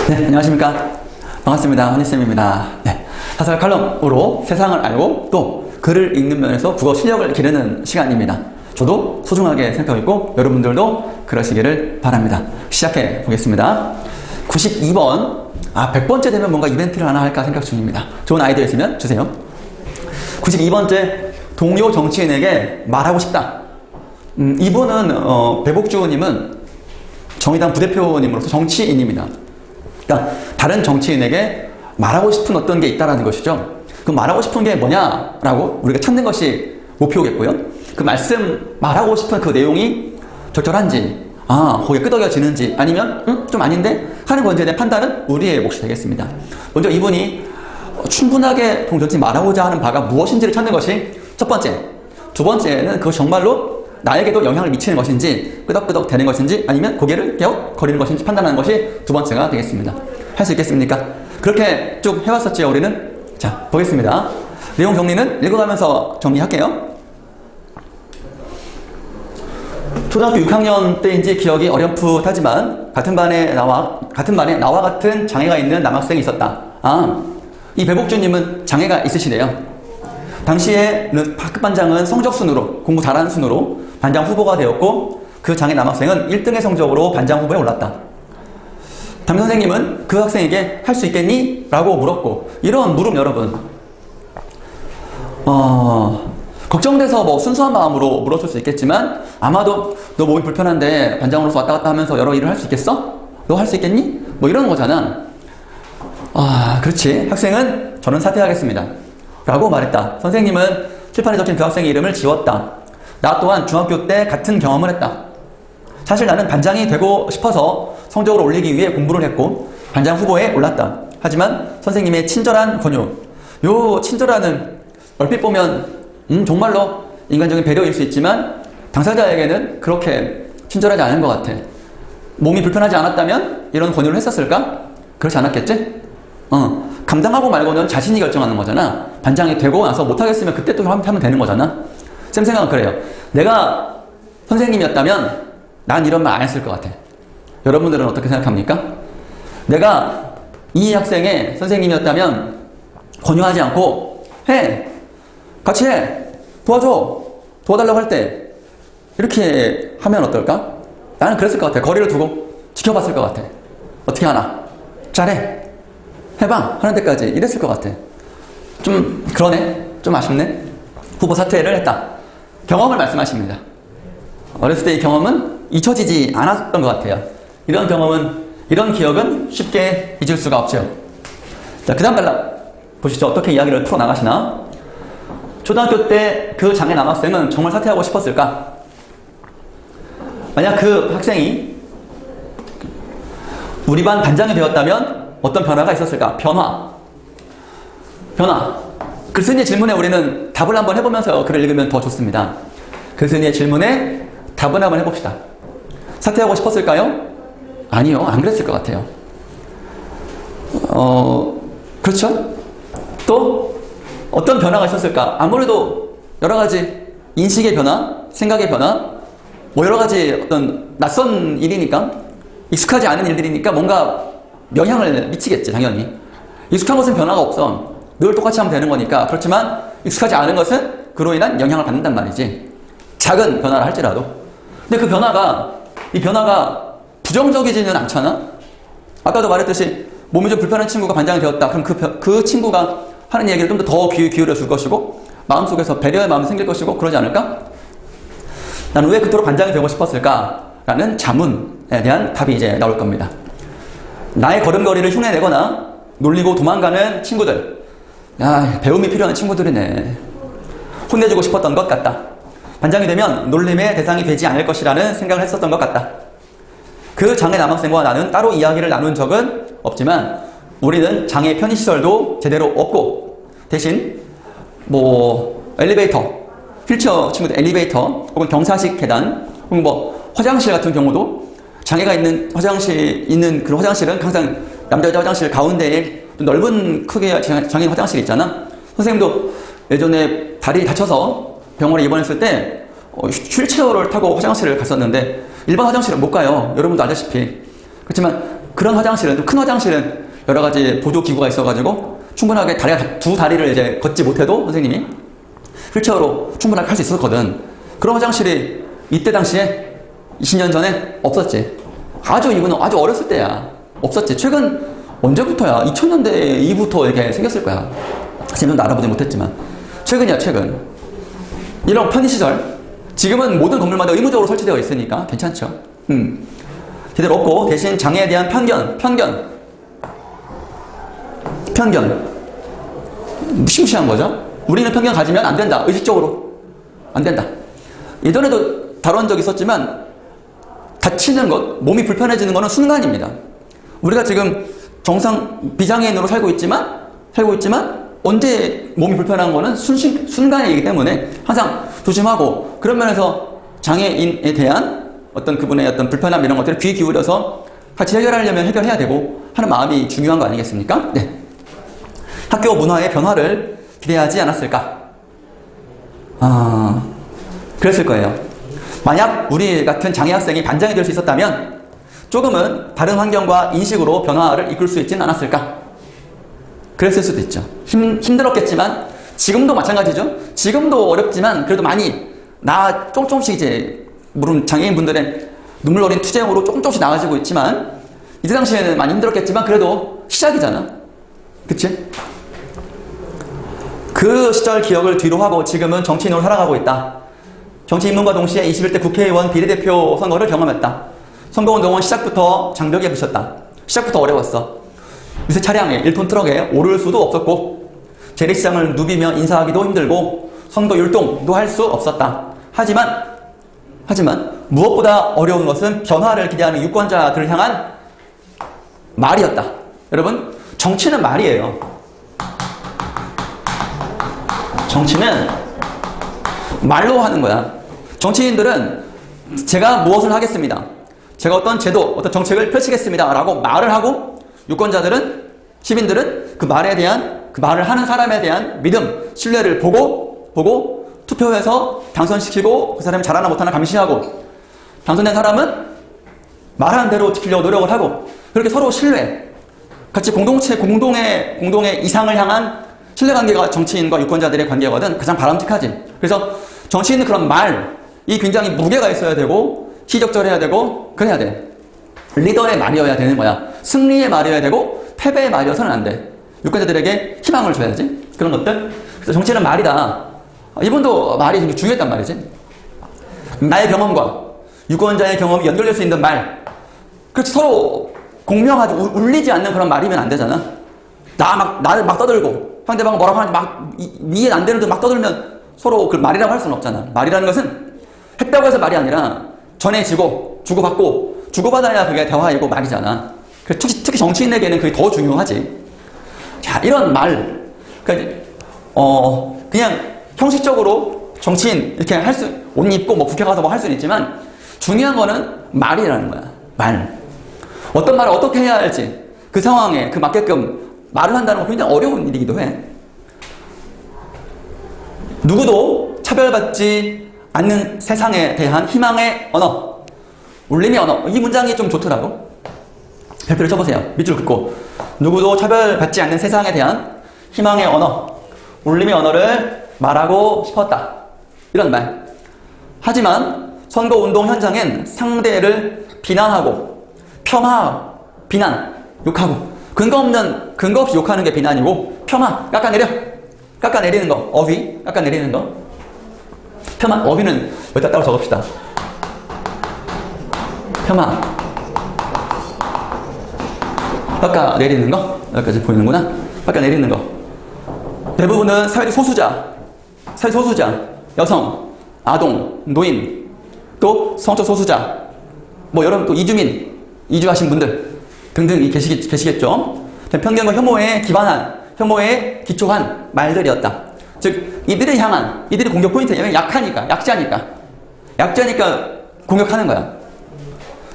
네, 안녕하십니까. 반갑습니다. 허니쌤입니다. 네, 사설 칼럼으로 세상을 알고 또 글을 읽는 면에서 국어 실력을 기르는 시간입니다. 저도 소중하게 생각하고 있고 여러분들도 그러시기를 바랍니다. 시작해 보겠습니다. 92번 100번째 되면 뭔가 이벤트를 하나 할까 생각 중입니다. 좋은 아이디어 있으면 주세요. 92번째 동료 정치인에게 말하고 싶다. 이분은 배복주님은 정의당 부대표님으로서 정치인입니다. 그러니까 다른 정치인에게 말하고 싶은 어떤 게 있다라는 것이죠. 그 말하고 싶은 게 뭐냐라고 우리가 찾는 것이 목표겠고요. 그 말하고 싶은 그 내용이 적절한지, 거기에 끄덕여지는지 아니면 좀 아닌데 하는 건지에 대한 판단은 우리의 몫이 되겠습니다. 먼저 이분이 충분하게 동정치 말하고자 하는 바가 무엇인지를 찾는 것이 첫 번째. 두 번째는 그것이 정말로 나에게도 영향을 미치는 것인지 끄덕끄덕 되는 것인지 아니면 고개를 갸웃거리는 것인지 판단하는 것이 두 번째가 되겠습니다. 할 수 있겠습니까? 그렇게 쭉 해왔었죠 우리는. 자, 보겠습니다. 내용 정리는 읽어가면서 정리할게요. 초등학교 6학년 때인지 기억이 어렴풋하지만 같은 반에 나와 같은 장애가 있는 남학생이 있었다. 이 배복주님은 장애가 있으시대요. 당시에는 학급반장은 성적순으로, 공부 잘하는 순으로 반장 후보가 되었고 그 장애 남학생은 1등의 성적으로 반장 후보에 올랐다. 담임 선생님은 그 학생에게 할 수 있겠니? 라고 물었고, 이런 물음 여러분 걱정돼서 순수한 마음으로 물었을 수 있겠지만 아마도 너 몸이 불편한데 반장으로서 왔다 갔다 하면서 여러 일을 할 수 있겠어? 너 할 수 있겠니? 이런 거잖아. 그렇지. 학생은 저는 사퇴하겠습니다 라고 말했다. 선생님은 칠판에 적힌 그 학생의 이름을 지웠다. 나 또한 중학교 때 같은 경험을 했다. 사실 나는 반장이 되고 싶어서 성적을 올리기 위해 공부를 했고 반장 후보에 올랐다. 하지만 선생님의 친절한 권유, 요 친절하는 얼핏 보면 정말로 인간적인 배려일 수 있지만 당사자에게는 그렇게 친절하지 않은 것 같아. 몸이 불편하지 않았다면 이런 권유를 했었을까? 그렇지 않았겠지? 감당하고 말고는 자신이 결정하는 거잖아. 반장이 되고 나서 못하겠으면 그때 또 하면 되는 거잖아. 쌤 생각은 그래요. 내가 선생님이었다면 난 이런 말 안 했을 것 같아. 여러분들은 어떻게 생각합니까? 내가 이 학생의 선생님이었다면 권유하지 않고 해! 같이 해! 도와달라고 할 때 이렇게 하면 어떨까? 나는 그랬을 것 같아. 거리를 두고 지켜봤을 것 같아. 어떻게 하나? 잘해! 해봐! 하는 데까지 이랬을 것 같아. 좀 그러네? 좀 아쉽네? 후보 사퇴를 했다. 경험을 말씀하십니다. 어렸을 때의 경험은 잊혀지지 않았던 것 같아요. 이런 기억은 쉽게 잊을 수가 없죠. 자, 그 다음 단락 보시죠. 어떻게 이야기를 풀어나가시나? 초등학교 때 그 장애 남학생은 정말 사퇴하고 싶었을까? 만약 그 학생이 우리 반 반장이 되었다면 어떤 변화가 있었을까? 변화. 글쓴이의 질문에 우리는 답을 한번 해보면서 글을 읽으면 더 좋습니다. 글쓴이의 질문에 답을 한번 해봅시다. 사퇴하고 싶었을까요? 아니요, 안 그랬을 것 같아요. 그렇죠? 또 어떤 변화가 있었을까? 아무래도 여러 가지 인식의 변화, 생각의 변화, 여러 가지 어떤 낯선 일이니까, 익숙하지 않은 일들이니까 뭔가 영향을 미치겠지, 당연히. 익숙한 것은 변화가 없어. 늘 똑같이 하면 되는 거니까. 그렇지만 익숙하지 않은 것은 그로 인한 영향을 받는단 말이지. 작은 변화를 할지라도. 근데 이 변화가 부정적이지는 않잖아? 아까도 말했듯이 몸이 좀 불편한 친구가 반장이 되었다. 그럼 그 친구가 하는 얘기를 좀 더 기울여 줄 것이고 마음속에서 배려의 마음이 생길 것이고 그러지 않을까? 나는 왜 그토록 반장이 되고 싶었을까? 라는 자문에 대한 답이 이제 나올 겁니다. 나의 걸음걸이를 흉내내거나 놀리고 도망가는 친구들. 배움이 필요한 친구들이네. 혼내주고 싶었던 것 같다. 반장이 되면 놀림의 대상이 되지 않을 것이라는 생각을 했었던 것 같다. 그 장애 남학생과 나는 따로 이야기를 나눈 적은 없지만 우리는 장애 편의시설도 제대로 없고 대신 엘리베이터, 휠체어 친구들 엘리베이터 혹은 경사식 계단 혹은 화장실 같은 경우도 장애가 있는 그런 화장실은 항상 남자 여자 화장실 가운데에 넓은 크게 장애인 화장실 있잖아. 선생님도 예전에 다리 다쳐서 병원에 입원했을 때 휠체어를 타고 화장실을 갔었는데 일반 화장실은 못 가요. 여러분도 알다시피. 그렇지만 그런 화장실은, 큰 화장실은 여러 가지 보조기구가 있어가지고 충분하게 두 다리를 이제 걷지 못해도 선생님이 휠체어로 충분하게 할 수 있었거든. 그런 화장실이 이때 당시에 20년 전에 없었지. 이거는 아주 어렸을 때야. 없었지. 최근 언제부터야? 2000년대 이후부터 이렇게 생겼을 거야. 지금은 알아보지 못했지만. 최근이야, 최근. 이런 편의시설. 지금은 모든 건물마다 의무적으로 설치되어 있으니까 괜찮죠. 제대로 없고, 대신 장애에 대한 편견. 무시무시한 거죠. 우리는 편견 가지면 안 된다. 의식적으로. 안 된다. 예전에도 다룬 적이 있었지만, 다치는 것, 몸이 불편해지는 것은 순간입니다. 우리가 지금 비장애인으로 살고 있지만, 언제 몸이 불편한 거는 순간이기 때문에 항상 조심하고, 그런 면에서 장애인에 대한 어떤 그분의 어떤 불편함 이런 것들을 귀 기울여서 같이 해결하려면 해결해야 되고 하는 마음이 중요한 거 아니겠습니까? 네. 학교 문화의 변화를 기대하지 않았을까? 그랬을 거예요. 만약 우리 같은 장애 학생이 반장이 될 수 있었다면 조금은 다른 환경과 인식으로 변화를 이끌 수 있지는 않았을까? 그랬을 수도 있죠. 힘들었겠지만, 지금도 마찬가지죠. 지금도 어렵지만, 그래도 많이, 조금씩 이제, 물론 장애인분들의 눈물 어린 투쟁으로 조금씩 나아지고 있지만, 이때 당시에는 많이 힘들었겠지만, 그래도 시작이잖아. 그치? 그 시절 기억을 뒤로 하고 지금은 정치인으로 살아가고 있다. 정치 입문과 동시에 21대 국회의원 비례대표 선거를 경험했다. 선거운동은 시작부터 장벽에 부딪혔다. 시작부터 어려웠어. 유세 차량에 1톤 트럭에 오를 수도 없었고, 재래시장을 누비며 인사하기도 힘들고, 선거 율동도 할 수 없었다. 하지만 무엇보다 어려운 것은 변화를 기대하는 유권자들을 향한 말이었다. 여러분, 정치는 말이에요. 정치는 말로 하는 거야. 정치인들은 제가 무엇을 하겠습니다. 제가 어떤 제도, 어떤 정책을 펼치겠습니다. 라고 말을 하고, 유권자들은, 시민들은 그 말을 하는 사람에 대한 믿음, 신뢰를 보고 투표해서 당선시키고 그 사람이 잘하나 못하나 감시하고, 당선된 사람은 말하는 대로 지키려고 노력을 하고, 그렇게 서로 신뢰, 같이 공동의 이상을 향한 신뢰관계가 정치인과 유권자들의 관계거든. 가장 바람직하지. 그래서 정치인은 그런 이 굉장히 무게가 있어야 되고, 시적절해야 되고, 그래야 돼. 리더의 말이어야 되는 거야. 승리의 말이어야 되고, 패배의 말이어서는 안 돼. 유권자들에게 희망을 줘야지. 그런 것들. 그래서 정치는 말이다. 이분도 말이 굉장히 중요했단 말이지. 나의 경험과 유권자의 경험이 연결될 수 있는 말. 그렇지, 서로 공명하지, 울리지 않는 그런 말이면 안 되잖아. 나를 막 떠들고, 상대방은 뭐라고 하는지 이해 안 되는데 막 떠들면 서로 그 말이라고 할 수는 없잖아. 말이라는 것은 했다고 해서 말이 아니라 전해지고, 주고받아야 그게 대화이고 말이잖아. 특히 정치인에게는 그게 더 중요하지. 자, 이런 말. 그러니까, 그냥 형식적으로 정치인 이렇게 옷 입고 국회 가서 뭐 할 수는 있지만, 중요한 거는 말이라는 거야. 말. 어떤 말을 어떻게 해야 할지, 그 상황에 맞게끔 말을 한다는 건 굉장히 어려운 일이기도 해. 누구도 차별받지 않는 세상에 대한 희망의 언어, 울림의 언어. 이 문장이 좀 좋더라고. 발표를 쳐보세요. 밑줄 긋고. 누구도 차별받지 않는 세상에 대한 희망의 언어, 울림의 언어를 말하고 싶었다. 이런 말. 하지만 선거운동 현장엔 상대를 비난하고, 비난, 욕하고, 근거 없이 욕하는 게 비난이고, 깎아내리는 거, 깎아내리는 거. 어휘는 여기다 따로 적읍시다. 깎아내리는 거? 여기까지 보이는구나. 깎아내리는 거. 대부분은 사회적 소수자, 여성, 아동, 노인, 또 성적 소수자, 여러분 또 이주하신 분들 등등 계시겠죠. 편견과 혐오에 기초한 말들이었다. 즉, 이들이 공격 포인트는 약자니까 공격하는 거야.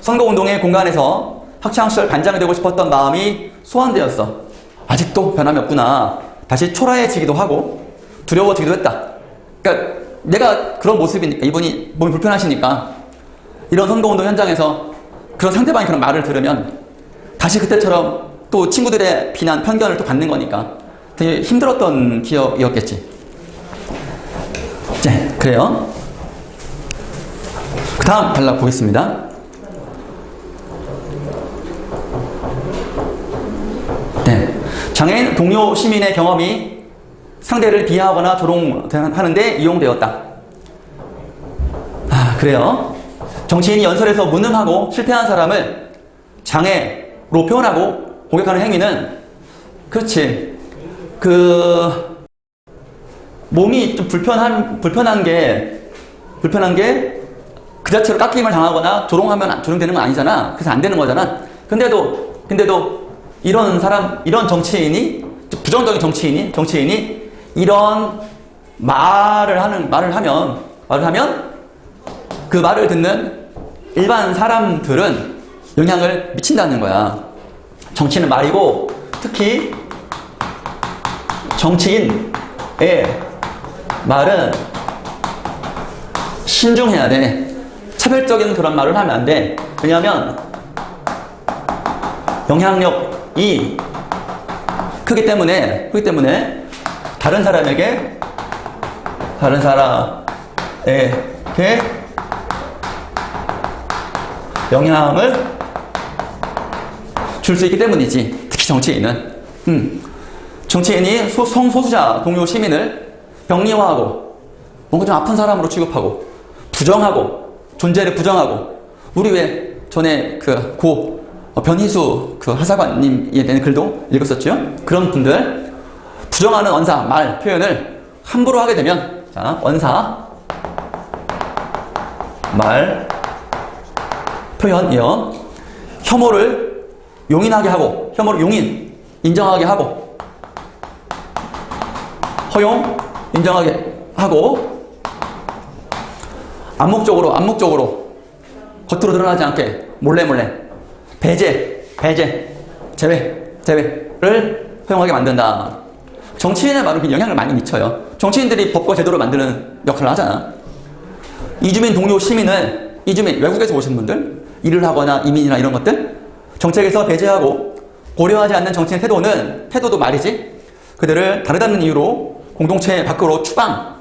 선거운동의 공간에서 학창시절 반장이 되고 싶었던 마음이 소환되었어. 아직도 변함이 없구나. 다시 초라해지기도 하고 두려워지기도 했다. 그러니까 내가 그런 모습이니까, 이분이 몸이 불편하시니까 이런 선거운동 현장에서 그런 상대방이 그런 말을 들으면 다시 그때처럼 또 친구들의 비난, 편견을 또 받는 거니까 되게 힘들었던 기억이었겠지. 네, 그래요. 그 다음 단락 보겠습니다. 네, 장애인 동료 시민의 경험이 상대를 비하하거나 조롱하는 데 이용되었다. 아, 그래요. 정치인이 연설에서 무능하고 실패한 사람을 장애로 표현하고 공격하는 행위는, 그렇지, 몸이 좀 불편한 게 그 자체로 깎임을 당하거나 조롱되는 건 아니잖아. 그래서 안 되는 거잖아. 근데도 이런 정치인이, 부정적인 정치인이 이런 말을 하면 그 말을 듣는 일반 사람들은 영향을 미친다는 거야. 정치는 말이고, 특히 정치인의 말은 신중해야 돼. 차별적인 그런 말을 하면 안 돼. 왜냐하면 영향력이 크기 때문에 다른 사람에게 영향을 줄 수 있기 때문이지. 특히 정치인은. 정치인이 성소수자 동료 시민을 병리화하고 뭔가 좀 아픈 사람으로 취급하고 존재를 부정하고, 우리 왜 전에 변희수 하사관님에 대한 글도 읽었었죠? 그런 분들, 부정하는 언사, 말, 표현을 함부로 하게 되면, 자, 언사, 말, 표현이요. 혐오를 용인하게 하고, 인정하게 하고, 허용, 인정하게 하고, 암묵적으로 겉으로 드러나지 않게 몰래 제외를 허용하게 만든다. 정치인의 말은 영향을 많이 미쳐요. 정치인들이 법과 제도를 만드는 역할을 하잖아. 이주민 동료 시민을, 외국에서 오신 분들, 일을 하거나 이민이나 이런 것들, 정책에서 배제하고 고려하지 않는 정치인의 태도도 말이지, 그들을 다르다는 이유로 공동체 밖으로 추방,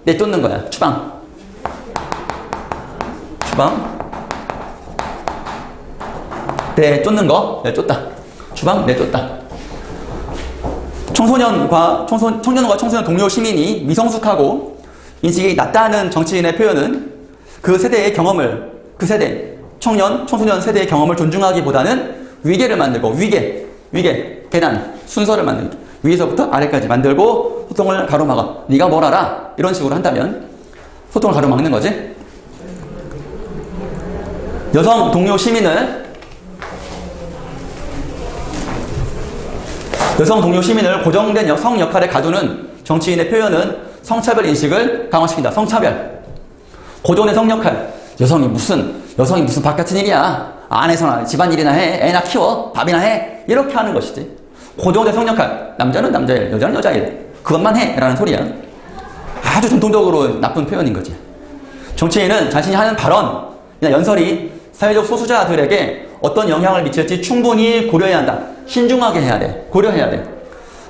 내쫓는 거야. 추방. 내쫓는 거, 내쫓다. 청년과 청소년 동료 시민이 미성숙하고 인식이 낮다는 정치인의 표현은 그 세대의 경험을, 청소년 세대의 경험을 존중하기보다는 위계를 만들고, 계단, 순서를 만들고, 위에서부터 아래까지 만들고 소통을 가로막아. 네가 뭘 알아? 이런 식으로 한다면 소통을 가로막는 거지. 여성 동료 시민을 고정된 성 역할에 가두는 정치인의 표현은 성차별 인식을 강화시킨다. 고정의 성 역할. 여성이 무슨 밥 같은 일이야. 안에서나 집안일이나 해. 애나 키워. 밥이나 해. 이렇게 하는 것이지. 고정된 성 역할. 남자는 남자일, 여자는 여자일. 그것만 해. 라는 소리야. 아주 전통적으로 나쁜 표현인 거지. 정치인은 자신이 하는 발언이나 연설이 사회적 소수자들에게 어떤 영향을 미칠지 충분히 고려해야 한다. 신중하게 해야 돼. 고려해야 돼.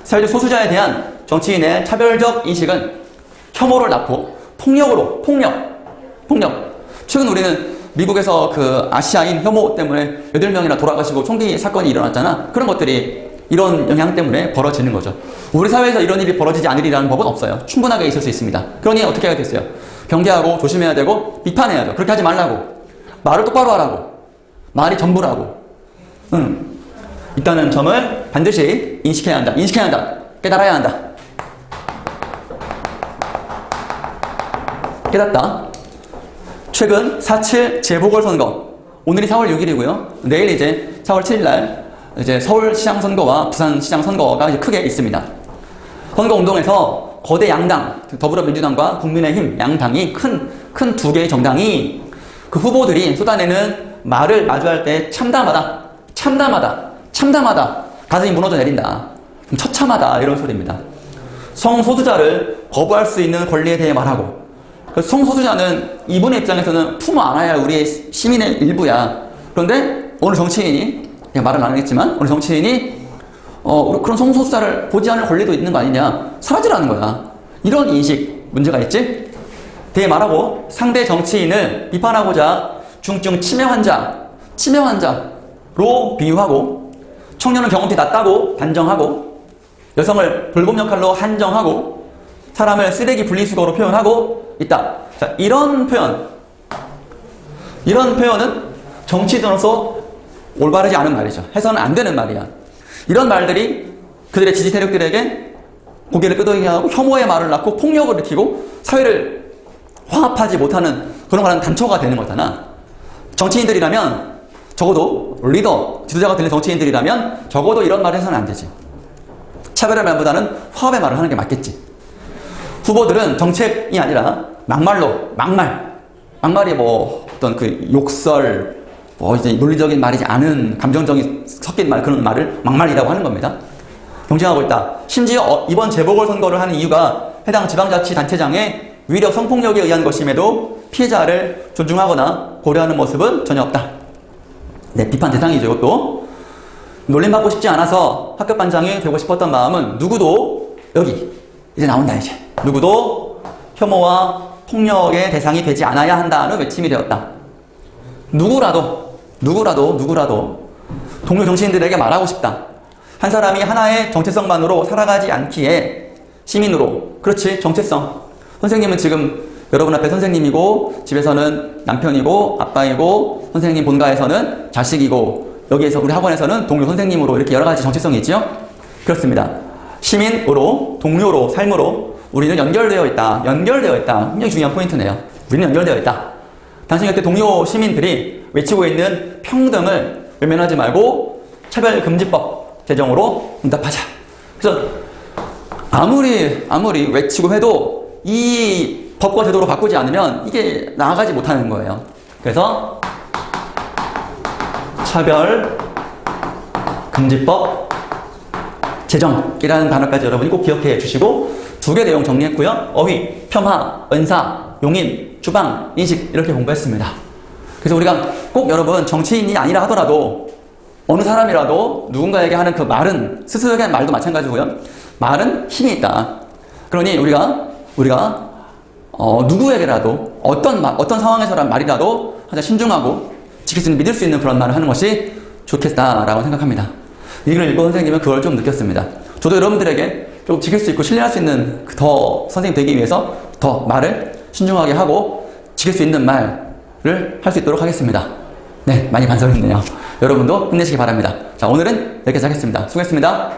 사회적 소수자에 대한 정치인의 차별적 인식은 혐오를 낳고 폭력. 최근 우리는 미국에서 아시아인 혐오 때문에 8명이나 돌아가시고 총기 사건이 일어났잖아. 그런 것들이 이런 영향 때문에 벌어지는 거죠. 우리 사회에서 이런 일이 벌어지지 않으리라는 법은 없어요. 충분하게 있을 수 있습니다. 그러니 어떻게 해야 됐어요? 경계하고 조심해야 되고 비판해야 돼. 그렇게 하지 말라고. 말을 똑바로 하라고. 말이 전부라고. 있다는 점을 반드시 인식해야 한다. 깨달아야 한다. 깨닫다. 최근 4.7 재보궐선거. 오늘이 4월 6일이고요. 내일 이제 4월 7일날 서울시장 선거와 부산시장 선거가 이제 크게 있습니다. 선거운동에서 거대 양당, 더불어민주당과 국민의힘 양당이 큰 두 개의 정당이 그 후보들이 쏟아내는 말을 마주할 때 참담하다. 가슴이 무너져 내린다. 처참하다. 이런 소리입니다. 성소수자를 거부할 수 있는 권리에 대해 말하고, 성소수자는 이분의 입장에서는 품어 안아야 우리의 시민의 일부야. 그런데 오늘 정치인이 내가 말은 안 하겠지만 어느 정치인이 그런 성소수자를 보지 않을 권리도 있는 거 아니냐, 사라지라는 거야. 이런 인식 문제가 있지. 되게 말하고 상대 정치인을 비판하고자 중증 치매 환자로 비유하고, 청년은 경험치 낮다고 단정하고, 여성을 돌봄 역할로 한정하고, 사람을 쓰레기 분리수거로 표현하고 있다. 자, 이런 표현은 정치인으로서 올바르지 않은 말이죠. 해서는 안 되는 말이야. 이런 말들이 그들의 지지 세력들에게 고개를 끄덕이게 하고 혐오의 말을 낳고 폭력을 일으키고 사회를 화합하지 못하는 그런 거라는 단초가 되는 거잖아. 정치인들이라면 적어도 리더, 지도자가 되는 정치인들이라면 적어도 이런 말을 해서는 안 되지. 차별의 말보다는 화합의 말을 하는 게 맞겠지. 후보들은 정책이 아니라 막말이 뭐 어떤 그 욕설, 이제 논리적인 말이지 않은 감정적인 섞인 말, 그런 말을 막말이라고 하는 겁니다. 경쟁하고 있다. 심지어 이번 재보궐선거를 하는 이유가 해당 지방자치단체장의 위력 성폭력에 의한 것임에도 피해자를 존중하거나 고려하는 모습은 전혀 없다. 네, 비판 대상이죠. 이것도 놀림받고 싶지 않아서 학급반장이 되고 싶었던 마음은 누구도, 여기 이제 나온다. 이제 누구도 혐오와 폭력의 대상이 되지 않아야 한다는 외침이 되었다. 누구라도 동료 정치인들에게 말하고 싶다. 한 사람이 하나의 정체성만으로 살아가지 않기에 시민으로, 그렇지, 정체성. 선생님은 지금 여러분 앞에 선생님이고, 집에서는 남편이고 아빠이고, 선생님 본가에서는 자식이고, 여기에서 우리 학원에서는 동료 선생님으로, 이렇게 여러 가지 정체성이 있죠? 그렇습니다. 시민으로, 동료로, 삶으로 우리는 연결되어 있다. 굉장히 중요한 포인트네요. 우리는 연결되어 있다. 단순히 그때 동료 시민들이 외치고 있는 평등을 외면하지 말고 차별금지법 제정으로 응답하자. 그래서 아무리 외치고 해도 이 법과 제도로 바꾸지 않으면 이게 나아가지 못하는 거예요. 그래서 차별금지법 제정이라는 단어까지 여러분이 꼭 기억해 주시고, 두 개 내용 정리했고요. 어휘, 폄하, 은사, 용인, 주방, 인식, 이렇게 공부했습니다. 그래서 우리가 꼭 여러분, 정치인이 아니라 하더라도 어느 사람이라도 누군가에게 하는 그 말은, 스스로에게 하는 말도 마찬가지고요. 말은 힘이 있다. 그러니 우리가 누구에게라도 어떤 상황에서란 말이라도 하자 신중하고 지킬 수 있는, 믿을 수 있는 그런 말을 하는 것이 좋겠다라고 생각합니다. 이 글을 읽고 선생님은 그걸 좀 느꼈습니다. 저도 여러분들에게 좀 지킬 수 있고 신뢰할 수 있는 더 선생님 되기 위해서 더 말을 신중하게 하고 지킬 수 있는 말을 할 수 있도록 하겠습니다. 네, 많이 반성했네요. 여러분도 힘내시기 바랍니다. 자, 오늘은 여기까지 하겠습니다. 수고했습니다.